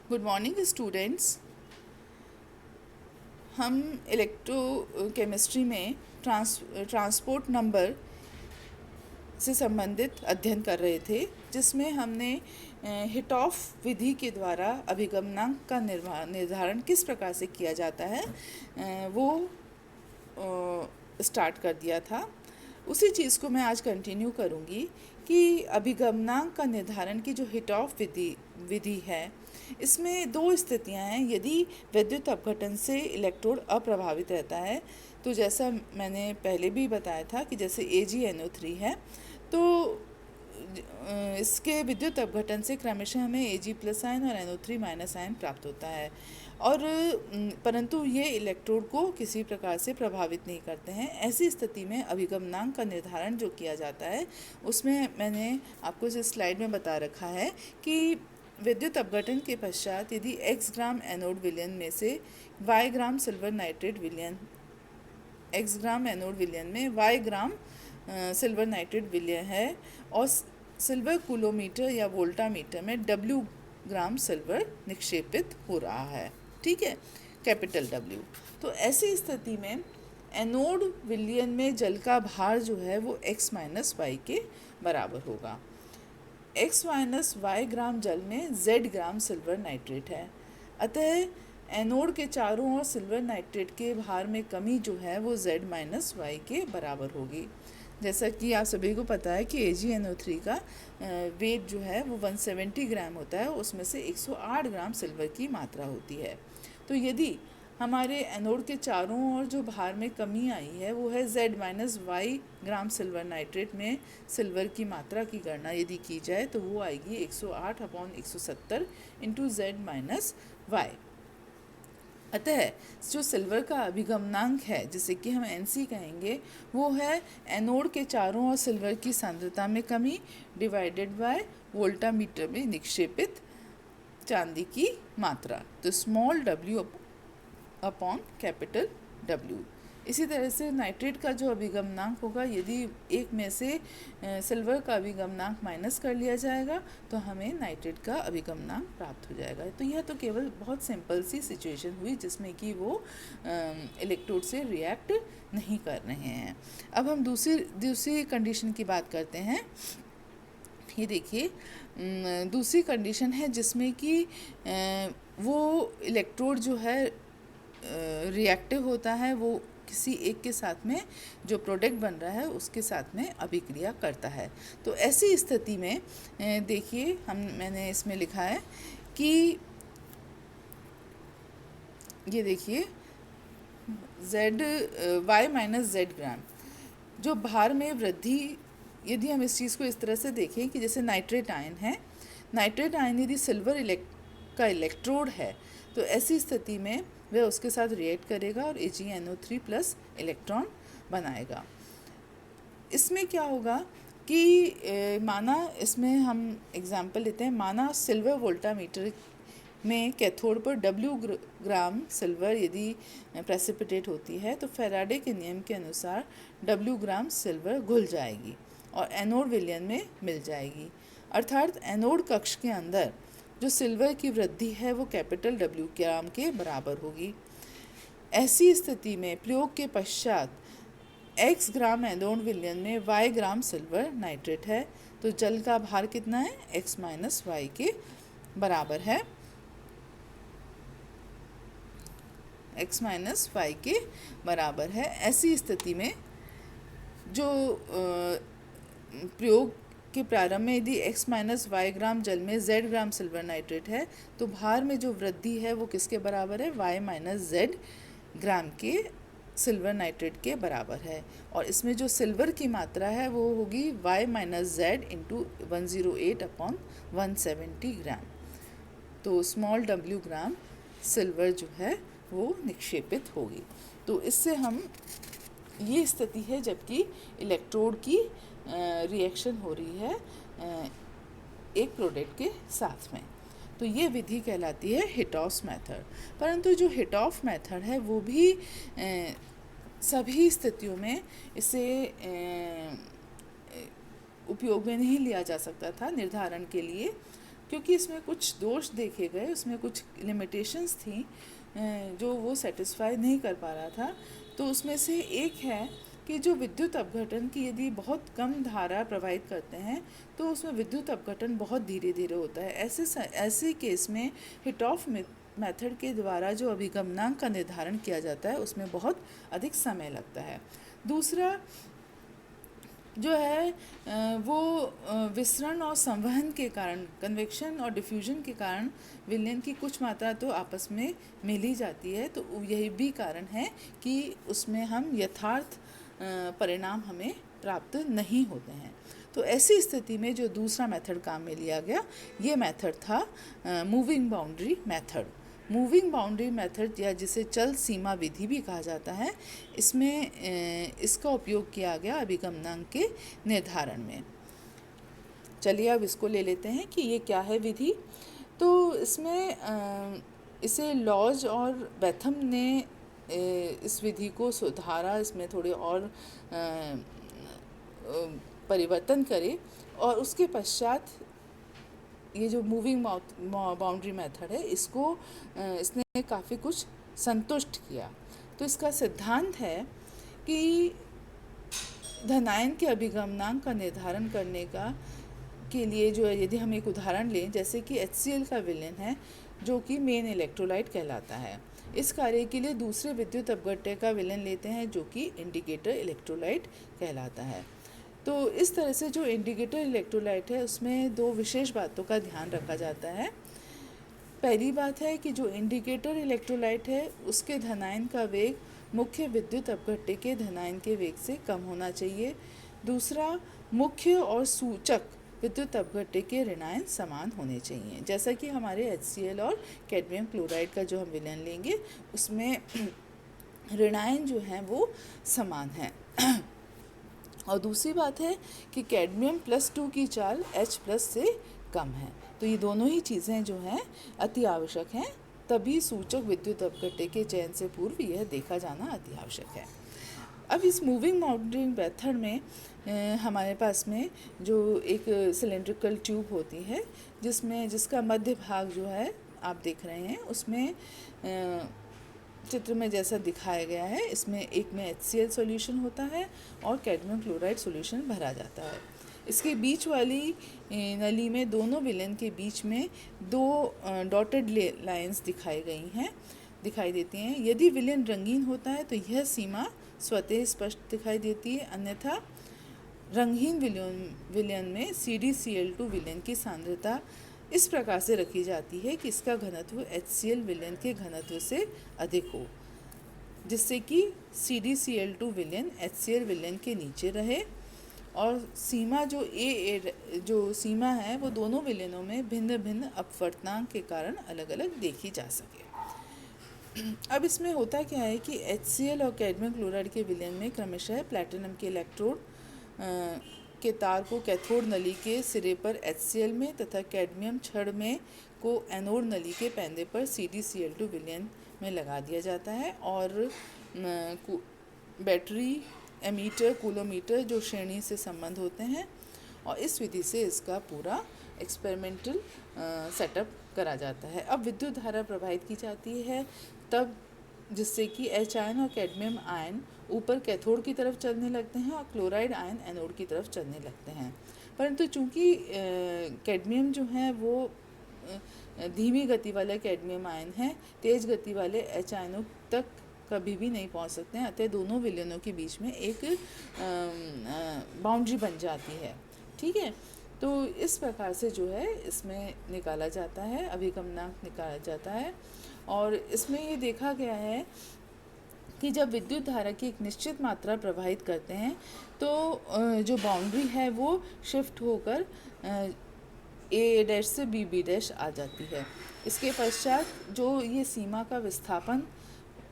Good morning students. हम electrochemistry में transport number से संबंधित अध्ययन कर रहे थे, जिसमें हमने हिटॉफ विधि के द्वारा अभिगमनांक का निर्धारण किस प्रकार से किया जाता है वो स्टार्ट कर दिया था। उसी चीज़ को मैं आज कंटिन्यू करूँगी कि अभिगमनांक का निर्धारण की जो हिटॉफ विधि है, इसमें दो स्थितियां हैं। यदि विद्युत अपघटन से इलेक्ट्रोड अप्रभावित रहता है, तो जैसा मैंने पहले भी बताया था कि जैसे AgNO3 है, तो इसके विद्युत अपघटन से क्रमशः हमें Ag प्लस आयन और NO3 माइनस आयन प्राप्त होता है, और परंतु ये इलेक्ट्रोड को किसी प्रकार से प्रभावित नहीं करते हैं। ऐसी स्थिति में अभिगमनांक का निर्धारण जो किया जाता है, उसमें मैंने आपको इस स्लाइड में बता रखा है कि विद्युत अपघटन के पश्चात यदि x ग्राम एनोड विलयन में से y ग्राम सिल्वर नाइट्रेट विलयन, x ग्राम एनोड विलयन में y ग्राम सिल्वर नाइट्रेट विलयन है, और सिल्वर कूलोमीटर या वोल्टामीटर में W ग्राम सिल्वर निक्षेपित हो रहा है, ठीक है, कैपिटल W। तो ऐसी स्थिति में एनोड विलयन में जल का भार जो है वो x माइनस वाई के बराबर होगा। x माइनस वाई ग्राम जल में z ग्राम सिल्वर नाइट्रेट है, अतः एनोड के चारों ओर सिल्वर नाइट्रेट के भार में कमी जो है वो z माइनस वाई के बराबर होगी। जैसा कि आप सभी को पता है कि AgNO3 का वेट जो है वो 170 ग्राम होता है, उसमें से 108 ग्राम सिल्वर की मात्रा होती है। तो यदि हमारे एनोड के चारों ओर जो भार में कमी आई है वो है z माइनस वाई ग्राम सिल्वर नाइट्रेट में सिल्वर की मात्रा की गणना यदि की जाए तो वो आएगी 108/170 इंटू z माइनस वाई। अतः जो सिल्वर का अभिगमनांक है, जिसे कि हम NC कहेंगे, वो है एनोड के चारों ओर सिल्वर की सांद्रता में कमी डिवाइडेड बाय वोल्टामीटर में निक्षेपित चांदी की मात्रा, तो small w upon capital W। इसी तरह से नाइट्रेट का जो अभिगमनांक होगा, यदि एक में से सिल्वर का अभिगमनांक माइनस कर लिया जाएगा तो हमें नाइट्रेट का अभिगमनांक प्राप्त हो जाएगा। तो यह तो केवल बहुत सिंपल सी सिचुएशन हुई जिसमें कि वो इलेक्ट्रोड से रिएक्ट नहीं कर रहे हैं। अब हम दूसरी कंडीशन की बात करते हैं। ये देखिए, दूसरी कंडीशन है जिसमें कि वो इलेक्ट्रोड जो है रिएक्टिव होता है, वो किसी एक के साथ में जो प्रोडक्ट बन रहा है उसके साथ में अभिक्रिया करता है। तो ऐसी स्थिति में देखिए, मैंने इसमें लिखा है कि ये देखिए y माइनस जेड ग्राम जो भार में वृद्धि, यदि हम इस चीज़ को इस तरह से देखें कि जैसे नाइट्रेट आयन है, नाइट्रेट आयन यदि सिल्वर का इलेक्ट्रोड है, तो ऐसी स्थिति में वह उसके साथ रिएक्ट करेगा और AgNO3 प्लस इलेक्ट्रॉन बनाएगा। इसमें क्या होगा कि माना, इसमें हम एग्जाम्पल लेते हैं, माना सिल्वर वोल्टामीटर में कैथोड पर W ग्राम सिल्वर यदि प्रेसिपिटेट होती है, तो फैराडे के नियम के अनुसार W ग्राम सिल्वर घुल जाएगी और एनोड विलयन में मिल जाएगी। अर्थात एनोड कक्ष के अंदर जो सिल्वर की वृद्धि है वो कैपिटल W ग्राम के बराबर होगी। ऐसी स्थिति में प्रयोग के पश्चात x ग्राम एनोड विलयन में y ग्राम सिल्वर नाइट्रेट है, तो जल का भार कितना है, x माइनस वाई के बराबर है, x माइनस वाई के बराबर है। ऐसी स्थिति में जो प्रयोग के प्रारंभ में यदि x माइनस वाई ग्राम जल में z ग्राम सिल्वर नाइट्रेट है, तो भार में जो वृद्धि है वो किसके बराबर है, y माइनस जेड ग्राम के सिल्वर नाइट्रेट के बराबर है। और इसमें जो सिल्वर की मात्रा है वो होगी y माइनस जेड इंटू 108/170 ग्राम। तो स्मॉल w ग्राम सिल्वर जो है वो निक्षेपित होगी। तो इससे हम, ये स्थिति है जबकि इलेक्ट्रोड की रिएक्शन हो रही है एक प्रोडक्ट के साथ में। तो ये विधि कहलाती है हिटॉफ मेथड। परंतु जो हिटॉफ मेथड है वो भी सभी स्थितियों में इसे उपयोग में नहीं लिया जा सकता था निर्धारण के लिए। क्योंकि इसमें कुछ दोष देखे गए, उसमें कुछ लिमिटेशंस थी जो वो सेटिस्फाई नहीं कर पा रहा था। तो उसमें से एक है कि जो विद्युत अपघटन की यदि बहुत कम धारा प्रवाहित करते हैं तो उसमें विद्युत अपघटन बहुत धीरे धीरे होता है। ऐसे केस में हिट ऑफ मेथड के द्वारा जो अभिगमनांक का निर्धारण किया जाता है उसमें बहुत अधिक समय लगता है। दूसरा जो है वो विसरण और संवहन के कारण, कन्वेक्शन और डिफ्यूजन के कारण विलयन की कुछ मात्रा तो आपस में मिल ही जाती है। तो यही भी कारण है कि उसमें हम यथार्थ परिणाम हमें प्राप्त नहीं होते हैं। तो ऐसी स्थिति में जो दूसरा मेथड काम में लिया गया, ये मेथड था moving boundary method. Moving boundary method या जिसे चल सीमा विधि भी कहा जाता है, इसमें इसका उपयोग किया गया अभिगमनांक के निर्धारण में। चलिए अब इसको ले लेते हैं कि ये क्या है विधि। तो इसमें इसे लॉज और बेथम ने इस विधि को सुधारा, इसमें थोड़े और परिवर्तन करे और उसके पश्चात ये जो मूविंग बाउंड्री मेथड है इसको इसने काफ़ी कुछ संतुष्ट किया। तो इसका सिद्धांत है कि धनायन के अभिगमनांक का निर्धारण करने का के लिए जो है, यदि हम एक उदाहरण लें जैसे कि HCl का विलयन है जो कि मेन इलेक्ट्रोलाइट कहलाता है। इस कार्य के लिए दूसरे विद्युत अपघट्य का विलयन लेते हैं जो कि इंडिकेटर इलेक्ट्रोलाइट कहलाता है। तो इस तरह से जो इंडिकेटर इलेक्ट्रोलाइट है उसमें दो विशेष बातों का ध्यान रखा जाता है। पहली बात है कि जो इंडिकेटर इलेक्ट्रोलाइट है उसके धनायन का वेग मुख्य विद्युत अपघट्य के धनायन के वेग से कम होना चाहिए। दूसरा, मुख्य और सूचक विद्युत अपघट्य के ऋणायन समान होने चाहिए। जैसा कि हमारे HCl और कैडमियम क्लोराइड का जो हम विलयन लेंगे उसमें ऋणायन जो हैं वो समान हैं। और दूसरी बात है कि कैडमियम +2 की चाल H+ से कम है। तो ये दोनों ही चीज़ें जो हैं अति आवश्यक हैं, तभी सूचक विद्युत अपघट्य के चयन से पूर्व यह देखा जाना अति आवश्यक है। अब इस मूविंग बाउंड्री मेथड में हमारे पास में जो एक सिलेंड्रिकल ट्यूब होती है जिसका मध्य भाग जो है आप देख रहे हैं उसमें चित्र में जैसा दिखाया गया है, इसमें एक में HCl सॉल्यूशन होता है और कैडमियम क्लोराइड सॉल्यूशन भरा जाता है। इसके बीच वाली नली में दोनों विलयन के बीच में दो डॉटेड लाइंस दिखाई देती हैं। यदि विलयन रंगीन होता है तो यह सीमा स्वतः स्पष्ट दिखाई देती है, अन्यथा रंगहीन विलयन में CdCl2 विलयन की सांद्रता इस प्रकार से रखी जाती है कि इसका घनत्व HCl विलयन के घनत्व से अधिक हो, जिससे कि CdCl2 विलयन HCl विलयन के नीचे रहे और सीमा जो सीमा है वो दोनों विलयनों में भिन्न भिन्न अपवर्तनांक के कारण अलग अलग देखी जा सके। अब इसमें होता क्या है कि HCl और कैडमियम क्लोराइड के विलयन में क्रमशः प्लैटिनम के इलेक्ट्रोड के तार को कैथोड नली के सिरे पर HCl में तथा कैडमियम छड़ में को एनोड नली के पैंदे पर CdCl2 विलयन में लगा दिया जाता है और बैटरी एमीटर कूलोमीटर जो श्रेणी से संबंध होते हैं और इस विधि से इसका पूरा एक्सपेरिमेंटल सेटअप करा जाता है। अब विद्युत धारा प्रवाहित की जाती है तब जिससे कि H आयन और कैडमियम आयन ऊपर कैथोड की तरफ चलने लगते हैं और क्लोराइड आयन एनोड की तरफ चलने लगते हैं। परंतु चूंकि कैडमियम जो है वो धीमी गति वाले कैडमियम आयन हैं, तेज गति वाले H आयनों तक कभी भी नहीं पहुंच सकते हैं, अतः दोनों विलयनों के बीच में एक बाउंड्री बन जाती है। ठीक है, तो इस प्रकार से जो है इसमें निकाला जाता है, अभिगमनांक निकाला जाता है। और इसमें ये देखा गया है कि जब विद्युत धारा की एक निश्चित मात्रा प्रवाहित करते हैं तो जो बाउंड्री है वो शिफ्ट होकर A' से B' आ जाती है। इसके पश्चात जो ये सीमा का विस्थापन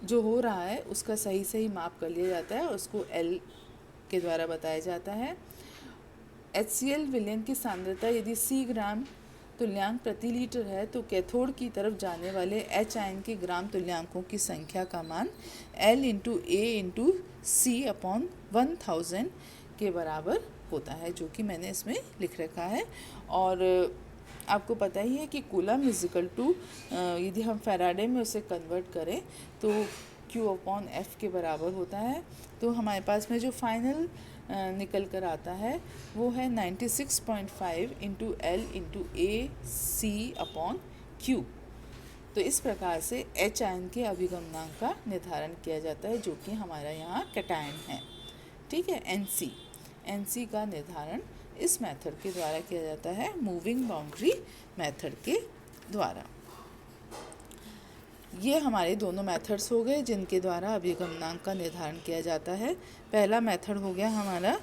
जो हो रहा है उसका सही माप कर लिया जाता है और उसको L के द्वारा बताया जाता है। HCl विलयन की सांद्रता यदि C ग्राम तुल्यांक प्रति लीटर है तो कैथोड की तरफ जाने वाले H आयन के ग्राम तुल्यांकों की संख्या का मान L × A × C/1000 के बराबर होता है, जो कि मैंने इसमें लिख रखा है। और आपको पता ही है कि कूलम इज इक्वल टू, यदि हम फैराडे में उसे कन्वर्ट करें तो Q अपॉन F के बराबर होता है। तो हमारे पास में जो फाइनल निकल कर आता है वो है 96.5 इंटू एल इंटू ए सी अपॉन क्यू। तो इस प्रकार से H आयन के अभिगमनांक का निर्धारण किया जाता है, जो कि हमारा यहाँ कैटायन है। ठीक है, NC का निर्धारण इस मेथड के द्वारा किया जाता है, मूविंग बाउंड्री मेथड के द्वारा। ये हमारे दोनों मेथड्स हो गए जिनके द्वारा अभिगमनांक का निर्धारण किया जाता है। पहला मेथड हो गया हमारा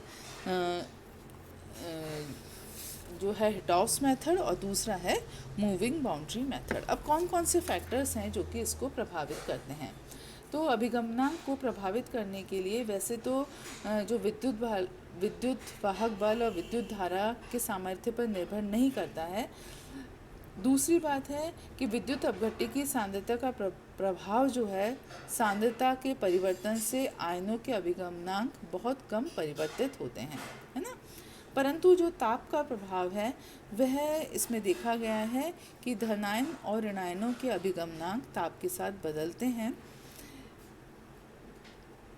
जो है हिटॉफ्स मेथड, और दूसरा है मूविंग बाउंड्री मेथड। अब कौन कौन से फैक्टर्स हैं जो कि इसको प्रभावित करते हैं? तो अभिगमनांक को प्रभावित करने के लिए वैसे तो जो विद्युत वाहक बल और विद्युत धारा के सामर्थ्य पर निर्भर नहीं करता है। दूसरी बात है कि विद्युत अपघट्य की सांद्रता का प्रभाव जो है, सांद्रता के परिवर्तन से आयनों के अभिगमनांक बहुत कम परिवर्तित होते हैं, है ना। परंतु जो ताप का प्रभाव है वह इसमें देखा गया है कि धनायन और ऋणायनों के अभिगमनांक ताप के साथ बदलते हैं।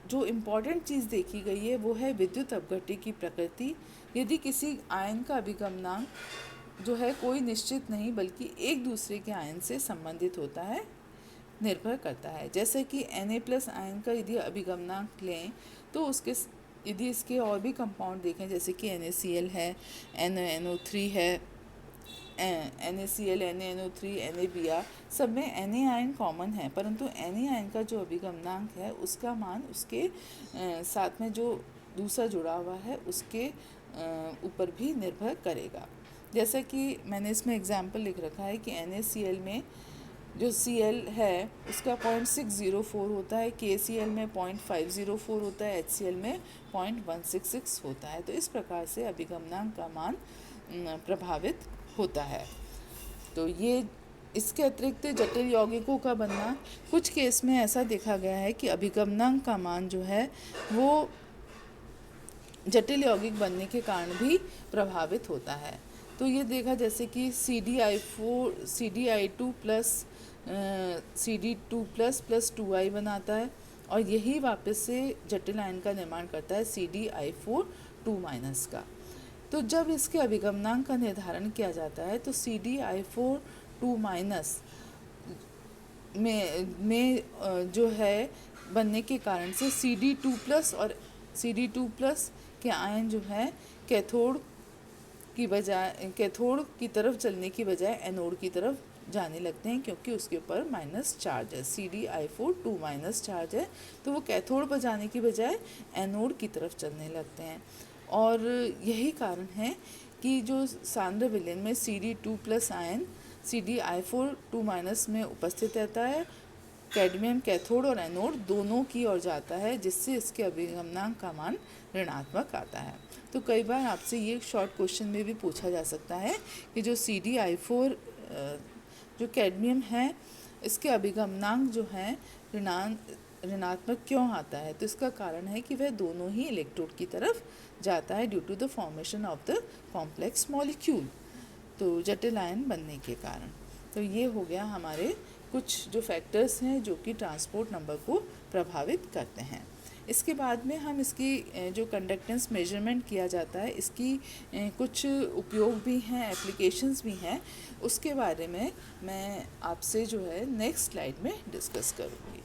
जो इम्पॉर्टेंट चीज़ देखी गई है वो है विद्युत अपघट्य की प्रकृति। यदि किसी आयन का अभिगमनांक जो है कोई निश्चित नहीं बल्कि एक दूसरे के आयन से संबंधित होता है, निर्भर करता है। जैसे कि Na+ आयन का यदि अभिगमनांक लें तो उसके यदि इसके और भी कंपाउंड देखें, जैसे कि NaCl है, NaNO3 है, NaCl, NaNO3, NaBr, सब में Na आयन कॉमन है, परंतु Na आयन का जो अभिगमनांक है उसका मान उसके साथ में जो दूसरा जुड़ा हुआ है उसके ऊपर भी निर्भर करेगा। जैसा कि मैंने इसमें एग्जाम्पल लिख रखा है कि NaCl में जो Cl है उसका 0.604 होता है, KCl में 0.504 होता है, HCl में 0.166 होता है। तो इस प्रकार से अभिगमनांक का मान प्रभावित होता है। तो ये इसके अतिरिक्त जटिल यौगिकों का बनना, कुछ केस में ऐसा देखा गया है कि अभिगमनांक का मान जो है वो जटिल यौगिक बनने के कारण भी प्रभावित होता है। तो ये देखा जैसे कि CDI2 plus CD2 plus 2I बनाता है, और यही वापस से जटिल आयन का निर्माण करता है CDI4 2- का। तो जब इसके अभिगमनांक का निर्धारण किया जाता है तो CDI4 2- में जो है बनने के कारण से CD2 प्लस और CD2 प्लस के आयन जो है कैथोड की तरफ चलने की बजाय एनोड की तरफ जाने लगते हैं, क्योंकि उसके ऊपर माइनस चार्ज है। CDI4 2- चार्ज है, तो वो कैथोड पर जाने की बजाय एनोड की तरफ चलने लगते हैं। और यही कारण है कि जो सांद्र विलयन में CD2 प्लस आयन CDI4 2- में उपस्थित रहता है, कैडमियम कैथोड और एनोड दोनों की ओर जाता है, जिससे इसके अभिगमनांक का मान ऋणात्मक आता है। तो कई बार आपसे ये शॉर्ट क्वेश्चन में भी पूछा जा सकता है कि जो CDI4 जो कैडमियम है इसके अभिगमनांक जो है ऋणात्मक क्यों आता है? तो इसका कारण है कि वह दोनों ही इलेक्ट्रोड की तरफ जाता है due to the formation of the complex molecule, तो जटिल आयन बनने के कारण। तो ये हो गया हमारे कुछ जो फैक्टर्स हैं जो कि ट्रांसपोर्ट नंबर को प्रभावित करते हैं। इसके बाद में हम इसकी जो कंडक्टेंस मेजरमेंट किया जाता है, इसकी कुछ उपयोग भी हैं, एप्लीकेशंस भी हैं, उसके बारे में मैं आपसे जो है नेक्स्ट स्लाइड में डिस्कस करूँगी।